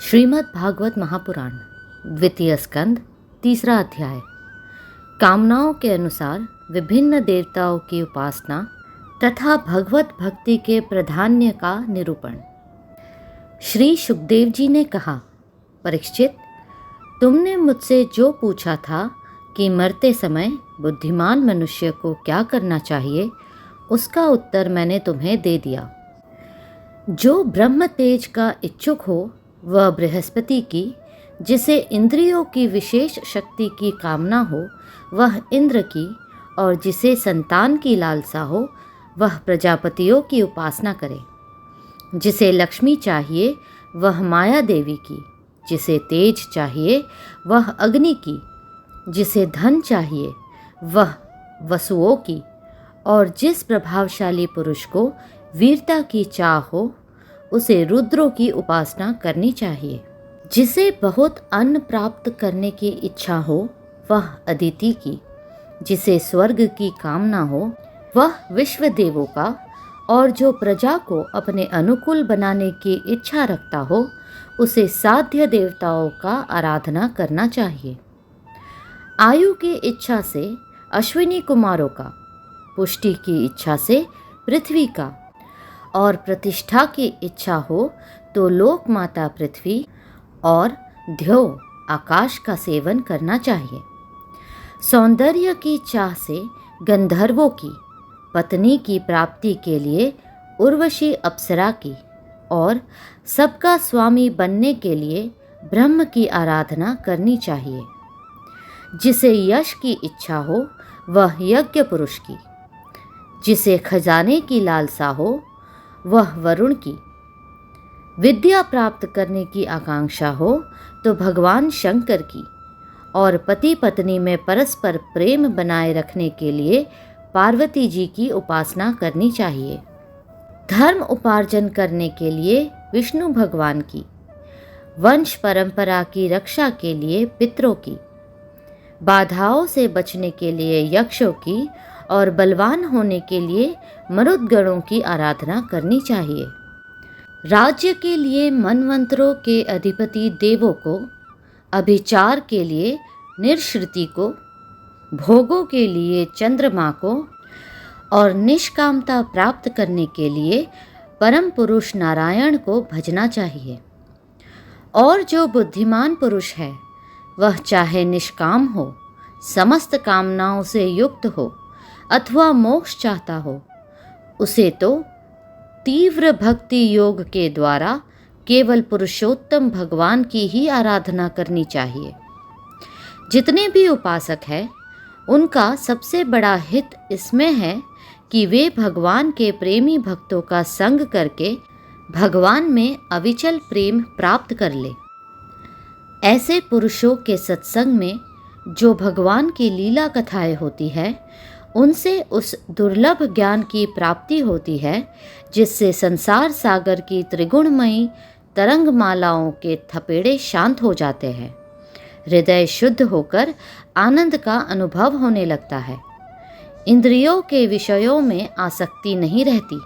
श्रीमद् भागवत महापुराण द्वितीय स्कंद तीसरा अध्याय। कामनाओं के अनुसार विभिन्न देवताओं की उपासना तथा भगवत भक्ति के प्राधान्य का निरूपण। श्री सुखदेव जी ने कहा, परीक्षित, तुमने मुझसे जो पूछा था कि मरते समय बुद्धिमान मनुष्य को क्या करना चाहिए, उसका उत्तर मैंने तुम्हें दे दिया। जो ब्रह्म तेज का इच्छुक हो वह बृहस्पति की, जिसे इंद्रियों की विशेष शक्ति की कामना हो वह इंद्र की, और जिसे संतान की लालसा हो वह प्रजापतियों की उपासना करे। जिसे लक्ष्मी चाहिए वह माया देवी की, जिसे तेज चाहिए वह अग्नि की, जिसे धन चाहिए वह वसुओं की, और जिस प्रभावशाली पुरुष को वीरता की चाह हो उसे रुद्रों की उपासना करनी चाहिए। जिसे बहुत अन्न प्राप्त करने की इच्छा हो वह अदिति की, जिसे स्वर्ग की कामना हो वह विश्व देवों का, और जो प्रजा को अपने अनुकूल बनाने की इच्छा रखता हो उसे साध्य देवताओं का आराधना करना चाहिए। आयु की इच्छा से अश्विनी कुमारों का, पुष्टि की इच्छा से पृथ्वी का, और प्रतिष्ठा की इच्छा हो तो लोक माता पृथ्वी और ध्यो आकाश का सेवन करना चाहिए। सौंदर्य की चाह से गंधर्वों की, पत्नी की प्राप्ति के लिए उर्वशी अप्सरा की, और सबका स्वामी बनने के लिए ब्रह्म की आराधना करनी चाहिए। जिसे यश की इच्छा हो वह यज्ञ पुरुष की, जिसे खजाने की लालसा हो वह वरुण की, विद्या प्राप्त करने की आकांक्षा हो तो भगवान शंकर की, और पति पत्नी में परस्पर प्रेम बनाए रखने के लिए पार्वती जी की उपासना करनी चाहिए। धर्म उपार्जन करने के लिए विष्णु भगवान की, वंश परंपरा की रक्षा के लिए पितरों की, बाधाओं से बचने के लिए यक्षों की, और बलवान होने के लिए मरुदगणों की आराधना करनी चाहिए। राज्य के लिए मनवंतरों के अधिपति देवों को, अभिचार के लिए निरश्रुति को, भोगों के लिए चंद्रमा को, और निष्कामता प्राप्त करने के लिए परम पुरुष नारायण को भजना चाहिए। और जो बुद्धिमान पुरुष है वह चाहे निष्काम हो, समस्त कामनाओं से युक्त हो अथवा मोक्ष चाहता हो, उसे तो तीव्र भक्ति योग के द्वारा केवल पुरुषोत्तम भगवान की ही आराधना करनी चाहिए। जितने भी उपासक हैं उनका सबसे बड़ा हित इसमें है कि वे भगवान के प्रेमी भक्तों का संग करके भगवान में अविचल प्रेम प्राप्त कर ले। ऐसे पुरुषों के सत्संग में जो भगवान की लीला कथाएं होती है उनसे उस दुर्लभ ज्ञान की प्राप्ति होती है जिससे संसार सागर की त्रिगुणमयी तरंगमालाओं के थपेड़े शांत हो जाते हैं। हृदय शुद्ध होकर आनंद का अनुभव होने लगता है। इंद्रियों के विषयों में आसक्ति नहीं रहती।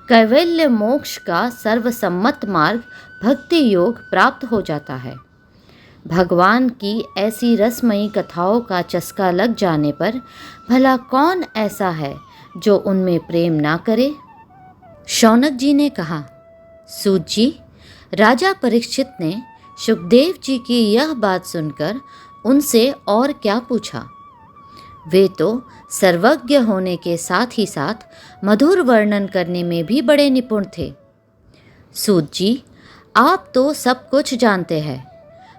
कैवल्य मोक्ष का सर्वसम्मत मार्ग भक्ति योग प्राप्त हो जाता है। भगवान की ऐसी रसमयी कथाओं का चस्का लग जाने पर भला कौन ऐसा है जो उनमें प्रेम ना करे। शौनक जी ने कहा, सूत जी, राजा परीक्षित ने सुखदेव जी की यह बात सुनकर उनसे और क्या पूछा। वे तो सर्वज्ञ होने के साथ ही साथ मधुर वर्णन करने में भी बड़े निपुण थे। सूत जी, आप तो सब कुछ जानते हैं।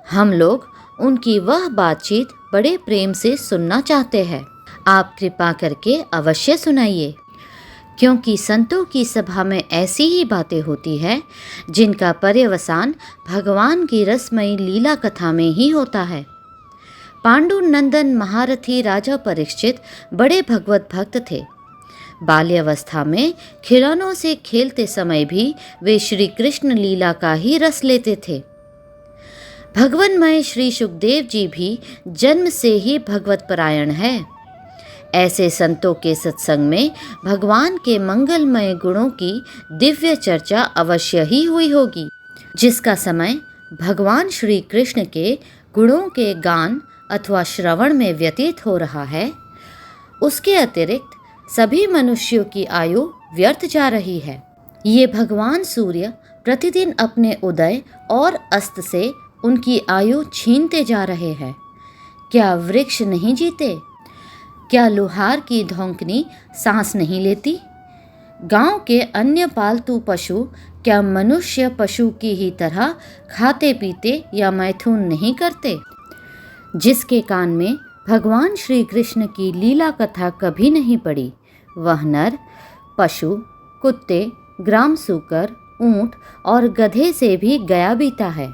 हम लोग उनकी वह बातचीत बड़े प्रेम से सुनना चाहते हैं। आप कृपा करके अवश्य सुनाइए, क्योंकि संतों की सभा में ऐसी ही बातें होती हैं जिनका पर्यवसान भगवान की रसमयी लीला कथा में ही होता है। पांडु नंदन महारथी राजा परीक्षित बड़े भगवत भक्त थे। बाल्यावस्था में खिलौनों से खेलते समय भी वे श्री कृष्ण लीला का ही रस लेते थे। भगवन्मय श्री सुखदेव जी भी जन्म से ही भगवत परायण है। ऐसे संतों के सत्संग में भगवान के मंगलमय गुणों की दिव्य चर्चा अवश्य ही हुई होगी, जिसका समय भगवान श्री कृष्ण के गुणों के गान अथवा श्रवण में व्यतीत हो रहा है, उसके अतिरिक्त सभी मनुष्यों की आयु व्यर्थ जा रही है। ये भगवान सूर्य प्रतिदिन अपने उदय और अस्त से उनकी आयु छीनते जा रहे हैं। क्या वृक्ष नहीं जीते? क्या लोहार की धौंकनी सांस नहीं लेती? गांव के अन्य पालतू पशु क्या मनुष्य पशु की ही तरह खाते पीते या मैथुन नहीं करते? जिसके कान में भगवान श्री कृष्ण की लीला कथा कभी नहीं पड़ी, वह नर पशु, कुत्ते, ग्राम सूकर, ऊंट और गधे से भी गया बीता है।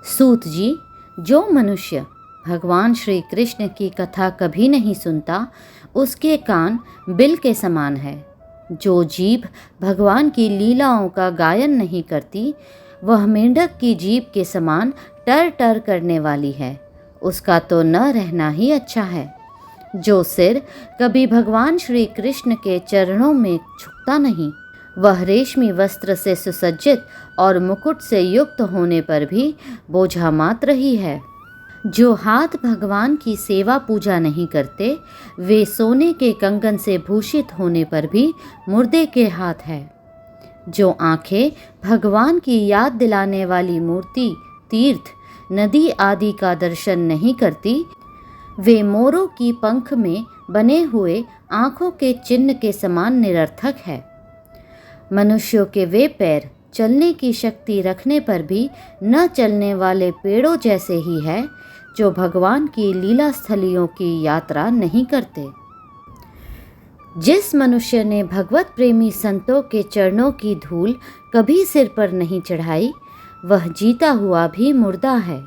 सूत जी, जो मनुष्य भगवान श्री कृष्ण की कथा कभी नहीं सुनता, उसके कान बिल के समान है। जो जीभ भगवान की लीलाओं का गायन नहीं करती, वह मेंढक की जीभ के समान टर टर करने वाली है। उसका तो न रहना ही अच्छा है। जो सिर कभी भगवान श्री कृष्ण के चरणों में झुकता नहीं, वह रेशमी वस्त्र से सुसज्जित और मुकुट से युक्त होने पर भी बोझा मात्र ही है। जो हाथ भगवान की सेवा पूजा नहीं करते, वे सोने के कंगन से भूषित होने पर भी मुर्दे के हाथ है। जो आंखें भगवान की याद दिलाने वाली मूर्ति, तीर्थ, नदी आदि का दर्शन नहीं करती, वे मोरों की पंख में बने हुए आंखों के चिन्ह के समान निरर्थक है। मनुष्यों के वे पैर चलने की शक्ति रखने पर भी न चलने वाले पेड़ों जैसे ही है, जो भगवान की लीला स्थलियों की यात्रा नहीं करते। जिस मनुष्य ने भगवत प्रेमी संतों के चरणों की धूल कभी सिर पर नहीं चढ़ाई, वह जीता हुआ भी मुर्दा है।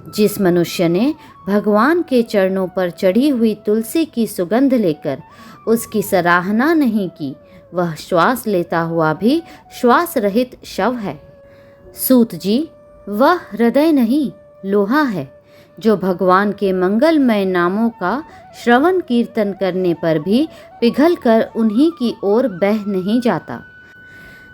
जिस मनुष्य ने भगवान के चरणों पर चढ़ी हुई तुलसी की सुगंध लेकर उसकी सराहना नहीं की, वह श्वास लेता हुआ भी श्वास रहित शव है। सूत जी, वह हृदय नहीं, लोहा है, जो भगवान के मंगलमय नामों का श्रवण कीर्तन करने पर भी पिघलकर उन्हीं की ओर बह नहीं जाता।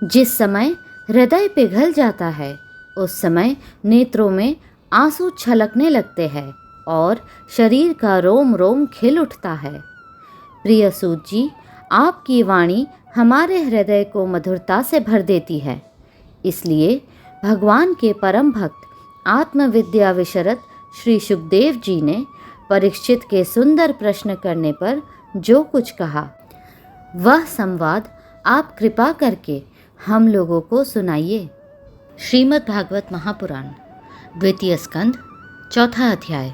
जिस समय हृदय पिघल जाता है, उस समय नेत्रों में आंसू छलकने लगते हैं और शरीर का रोम रोम खिल उठता है। प्रिय सूत जी, आपकी वाणी हमारे हृदय को मधुरता से भर देती है। इसलिए भगवान के परम भक्त आत्मविद्या विशरद श्री सुखदेव जी ने परीक्षित के सुंदर प्रश्न करने पर जो कुछ कहा, वह संवाद आप कृपा करके हम लोगों को सुनाइए। श्रीमद् भागवत महापुराण, द्वितीय स्कंद, चौथा अध्याय।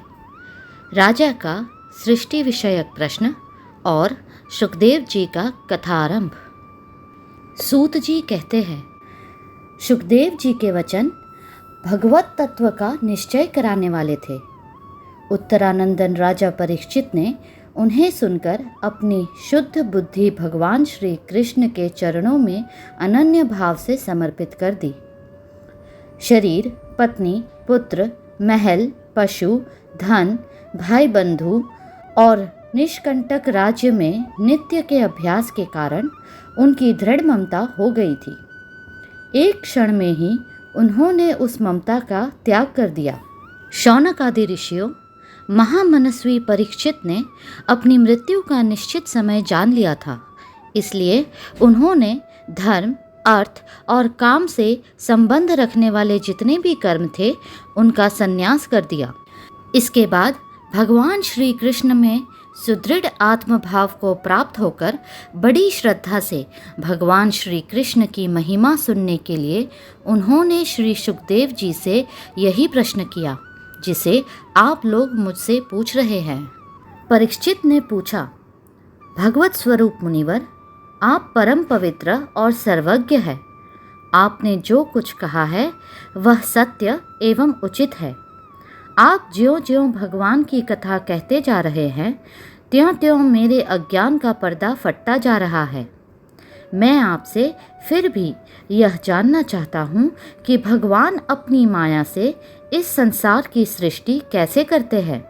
राजा का सृष्टि विषयक प्रश्न और सुखदेव जी का कथारंभ। सूत जी कहते हैं, सुखदेव जी के वचन भगवत तत्व का निश्चय कराने वाले थे। उत्तरानंदन राजा परीक्षित ने उन्हें सुनकर अपनी शुद्ध बुद्धि भगवान श्री कृष्ण के चरणों में अनन्य भाव से समर्पित कर दी। शरीर, पत्नी, पुत्र, महल, पशु, धन, भाई बंधु और निष्कंटक राज्य में नित्य के अभ्यास के कारण उनकी दृढ़ ममता हो गई थी। एक क्षण में ही उन्होंने उस ममता का त्याग कर दिया। शौनक आदि ऋषियों, महामनस्वी परीक्षित ने अपनी मृत्यु का निश्चित समय जान लिया था। इसलिए उन्होंने धर्म, अर्थ और काम से संबंध रखने वाले जितने भी कर्म थे, उनका संन्यास कर दिया। इसके बाद भगवान श्री कृष्ण में सुदृढ़ आत्मभाव को प्राप्त होकर बड़ी श्रद्धा से भगवान श्री कृष्ण की महिमा सुनने के लिए उन्होंने श्री सुखदेव जी से यही प्रश्न किया, जिसे आप लोग मुझसे पूछ रहे हैं। परीक्षित ने पूछा, भगवत स्वरूप मुनिवर, आप परम पवित्र और सर्वज्ञ है। आपने जो कुछ कहा है वह सत्य एवं उचित है। आप ज्यों ज्यों भगवान की कथा कहते जा रहे हैं, त्यों त्यों मेरे अज्ञान का पर्दा फटता जा रहा है। मैं आपसे फिर भी यह जानना चाहता हूँ कि भगवान अपनी माया से इस संसार की सृष्टि कैसे करते हैं।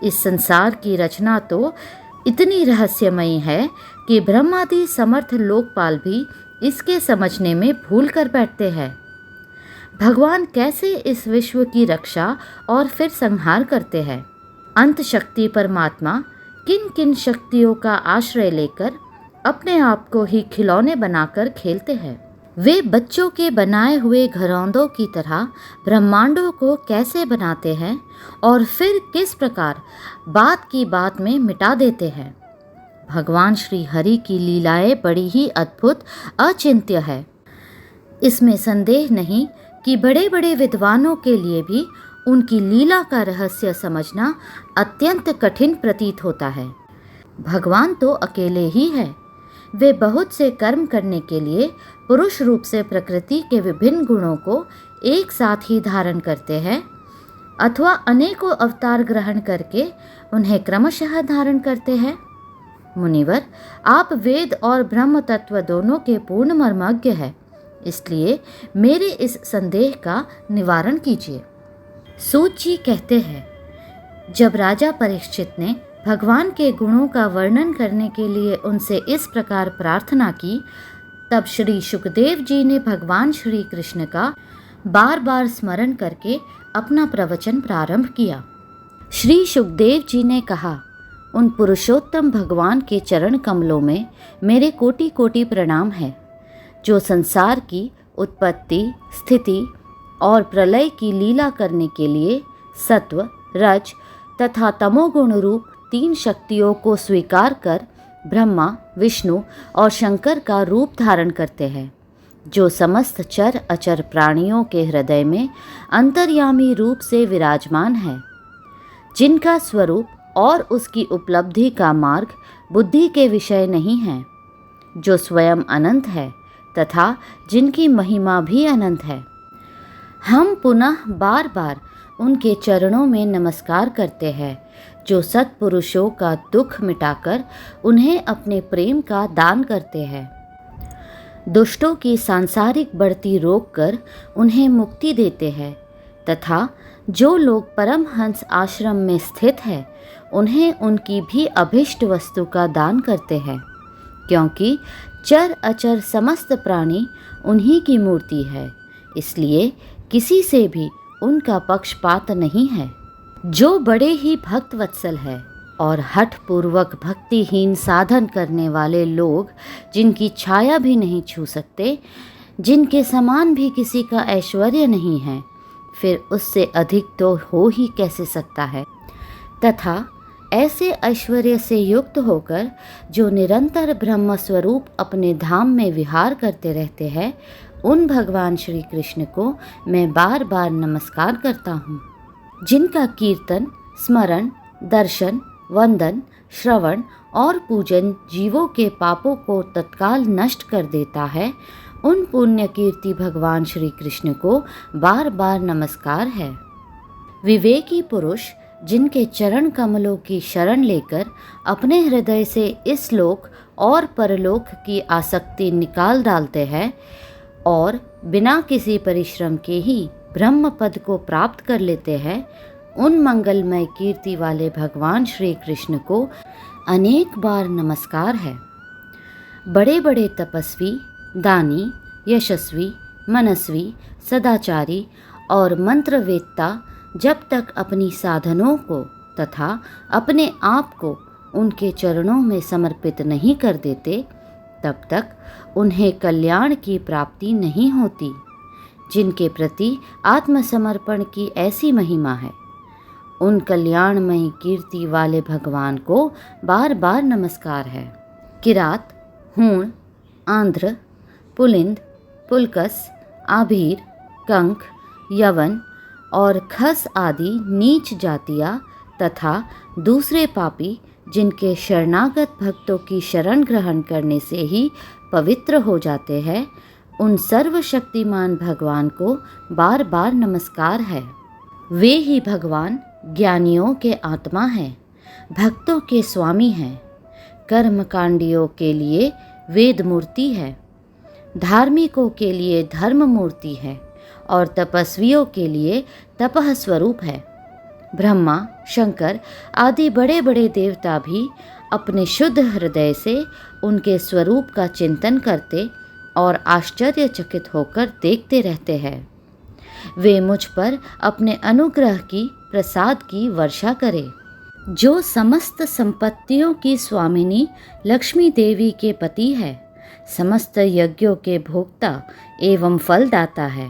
इस संसार की रचना तो इतनी रहस्यमयी है कि ब्रह्मादि समर्थ लोकपाल भी इसके समझने में भूल कर बैठते हैं। भगवान कैसे इस विश्व की रक्षा और फिर संहार करते हैं। अंत शक्ति परमात्मा किन किन शक्तियों का आश्रय लेकर अपने आप को ही खिलौने बनाकर खेलते हैं। वे बच्चों के बनाए हुए घरौंदों की तरह ब्रह्मांडों को कैसे बनाते हैं और फिर किस प्रकार बात की बात में मिटा देते हैं। भगवान श्री हरि की लीलाएं बड़ी ही अद्भुत अचिंत्य है। इसमें संदेह नहीं कि बड़े बड़े विद्वानों के लिए भी उनकी लीला का रहस्य समझना अत्यंत कठिन प्रतीत होता है। भगवान तो अकेले ही है। वे बहुत से कर्म करने के लिए पुरुष रूप से प्रकृति के विभिन्न गुणों को एक साथ ही धारण करते हैं अथवा अनेकों अवतार ग्रहण करके उन्हें क्रमशः धारण करते हैं। मुनिवर, आप वेद और ब्रह्म तत्व दोनों के पूर्ण मर्मज्ञ हैं, इसलिए मेरे इस संदेह का निवारण कीजिए। सूत जी कहते हैं, जब राजा परीक्षित ने भगवान के गुणों का वर्णन करने के लिए उनसे इस प्रकार प्रार्थना की, तब श्री सुखदेव जी ने भगवान श्री कृष्ण का बार बार स्मरण करके अपना प्रवचन प्रारंभ किया। श्री सुखदेव जी ने कहा, उन पुरुषोत्तम भगवान के चरण कमलों में मेरे कोटि कोटि प्रणाम है, जो संसार की उत्पत्ति, स्थिति और प्रलय की लीला करने के लिए सत्व, रज तथा तमोगुण रूप 3 शक्तियों को स्वीकार कर ब्रह्मा, विष्णु और शंकर का रूप धारण करते हैं, जो समस्त चर अचर प्राणियों के हृदय में अंतर्यामी रूप से विराजमान है, जिनका स्वरूप और उसकी उपलब्धि का मार्ग बुद्धि के विषय नहीं है, जो स्वयं अनंत है तथा जिनकी महिमा भी अनंत है। हम पुनः बार बार उनके चरणों में नमस्कार करते हैं, जो सत्पुरुषों का दुख मिटाकर उन्हें अपने प्रेम का दान करते हैं, दुष्टों की सांसारिक बढ़ती रोककर उन्हें मुक्ति देते हैं तथा जो लोग परमहंस आश्रम में स्थित हैं उन्हें उनकी भी अभिष्ट वस्तु का दान करते हैं, क्योंकि चर अचर समस्त प्राणी उन्हीं की मूर्ति है, इसलिए किसी से भी उनका पक्षपात नहीं है। जो बड़े ही भक्त वत्सल है और हठ पूर्वक भक्तिहीन साधन करने वाले लोग जिनकी छाया भी नहीं छू सकते, जिनके समान भी किसी का ऐश्वर्य नहीं है, फिर उससे अधिक तो हो ही कैसे सकता है। तथा ऐसे ऐश्वर्य से युक्त होकर जो निरंतर ब्रह्म स्वरूप अपने धाम में विहार करते रहते हैं, उन भगवान श्री कृष्ण को मैं बार बार नमस्कार करता हूँ, जिनका कीर्तन, स्मरण, दर्शन, वंदन, श्रवण और पूजन जीवों के पापों को तत्काल नष्ट कर देता है। उन पुण्य कीर्ति भगवान श्री कृष्ण को बार बार नमस्कार है। विवेकी पुरुष जिनके चरण कमलों की शरण लेकर अपने हृदय से इस लोक और परलोक की आसक्ति निकाल डालते हैं और बिना किसी परिश्रम के ही ब्रह्म पद को प्राप्त कर लेते हैं, उन मंगलमय कीर्ति वाले भगवान श्री कृष्ण को अनेक बार नमस्कार है। बड़े बड़े तपस्वी, दानी, यशस्वी, मनस्वी, सदाचारी और मंत्रवेत्ता जब तक अपनी साधनों को तथा अपने आप को उनके चरणों में समर्पित नहीं कर देते, तब तक उन्हें कल्याण की प्राप्ति नहीं होती। जिनके प्रति आत्मसमर्पण की ऐसी महिमा है, उन कल्याणमयी कीर्ति वाले भगवान को बार बार नमस्कार है। किरात, हूण, आंध्र, पुलिंद, पुलकस, आभीर, कंक, यवन और खस आदि नीच जातियाँ तथा दूसरे पापी जिनके शरणागत भक्तों की शरण ग्रहण करने से ही पवित्र हो जाते हैं, उन सर्वशक्तिमान भगवान को बार बार नमस्कार है। वे ही भगवान ज्ञानियों के आत्मा हैं, भक्तों के स्वामी हैं, कर्मकांडियों के लिए वेद मूर्ति है, धार्मिकों के लिए धर्म मूर्ति है और तपस्वियों के लिए तपः स्वरूप है। ब्रह्मा, शंकर आदि बड़े बड़े देवता भी अपने शुद्ध हृदय से उनके स्वरूप का चिंतन करते और आश्चर्यचकित होकर देखते रहते हैं। वे मुझ पर अपने अनुग्रह की प्रसाद की वर्षा करे। जो समस्त संपत्तियों की स्वामिनी लक्ष्मी देवी के पति है, समस्त यज्ञों के भोक्ता एवं फलदाता है,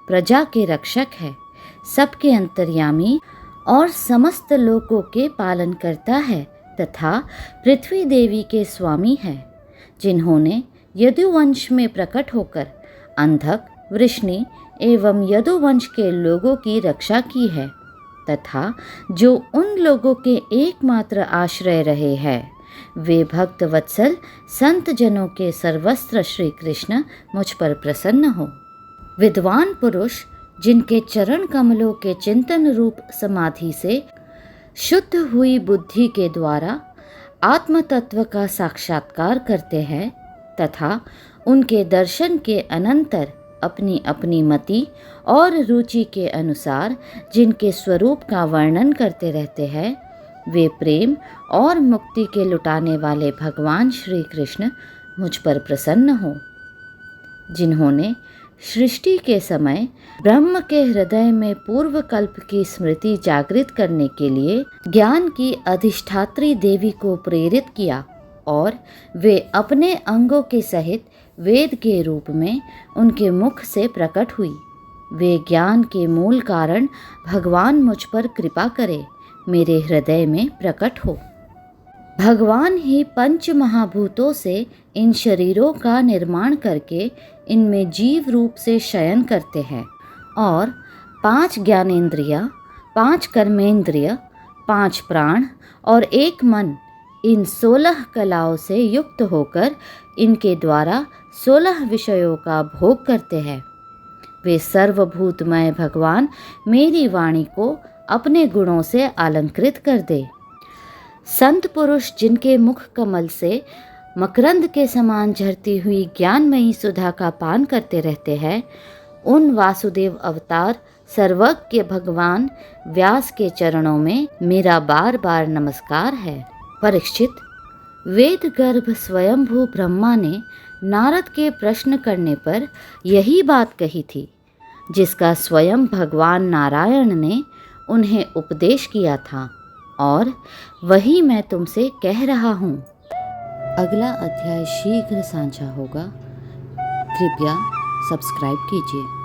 प्रजा के रक्षक है, सबके अंतर्यामी और समस्त लोकों के पालन करता है तथा पृथ्वी देवी के स्वामी है, जिन्होंने यदुवंश में प्रकट होकर अंधक, वृष्णि एवं यदुवंश के लोगों की रक्षा की है तथा जो उन लोगों के एकमात्र आश्रय रहे हैं, वे भक्त वत्सल संत जनों के सर्वस्त्र श्री कृष्ण मुझ पर प्रसन्न हो। विद्वान पुरुष जिनके चरण कमलों के चिंतन रूप समाधि से शुद्ध हुई बुद्धि के द्वारा आत्म तत्व का साक्षात्कार करते हैं तथा उनके दर्शन के अनंतर अपनी अपनी मति और रुचि के अनुसार जिनके स्वरूप का वर्णन करते रहते हैं, वे प्रेम और मुक्ति के लुटाने वाले भगवान श्री कृष्ण मुझ पर प्रसन्न हो। जिन्होंने सृष्टि के समय ब्रह्म के हृदय में पूर्व कल्प की स्मृति जागृत करने के लिए ज्ञान की अधिष्ठात्री देवी को प्रेरित किया और वे अपने अंगों के सहित वेद के रूप में उनके मुख से प्रकट हुई। वे ज्ञान के मूल कारण भगवान मुझ पर कृपा करे, मेरे हृदय में प्रकट हो। भगवान ही पंच महाभूतों से इन शरीरों का निर्माण करके इनमें जीव रूप से शयन करते हैं और 5 ज्ञानेंद्रिय, 5 कर्मेंद्रिय, 5 प्राण और 1 मन, इन 16 कलाओं से युक्त होकर इनके द्वारा 16 विषयों का भोग करते हैं। वे सर्वभूतमय भगवान मेरी वाणी को अपने गुणों से अलंकृत कर दे। संत पुरुष जिनके मुख कमल से मकरंद के समान झरती हुई ज्ञानमयी सुधा का पान करते रहते हैं, उन वासुदेव अवतार सर्वज्ञ भगवान व्यास के चरणों में मेरा बार बार नमस्कार है। परीक्षित, वेद गर्भ स्वयंभू ब्रह्मा ने नारद के प्रश्न करने पर यही बात कही थी, जिसका स्वयं भगवान नारायण ने उन्हें उपदेश किया था और वही मैं तुमसे कह रहा हूँ। अगला अध्याय शीघ्र साझा होगा। कृपया सब्सक्राइब कीजिए।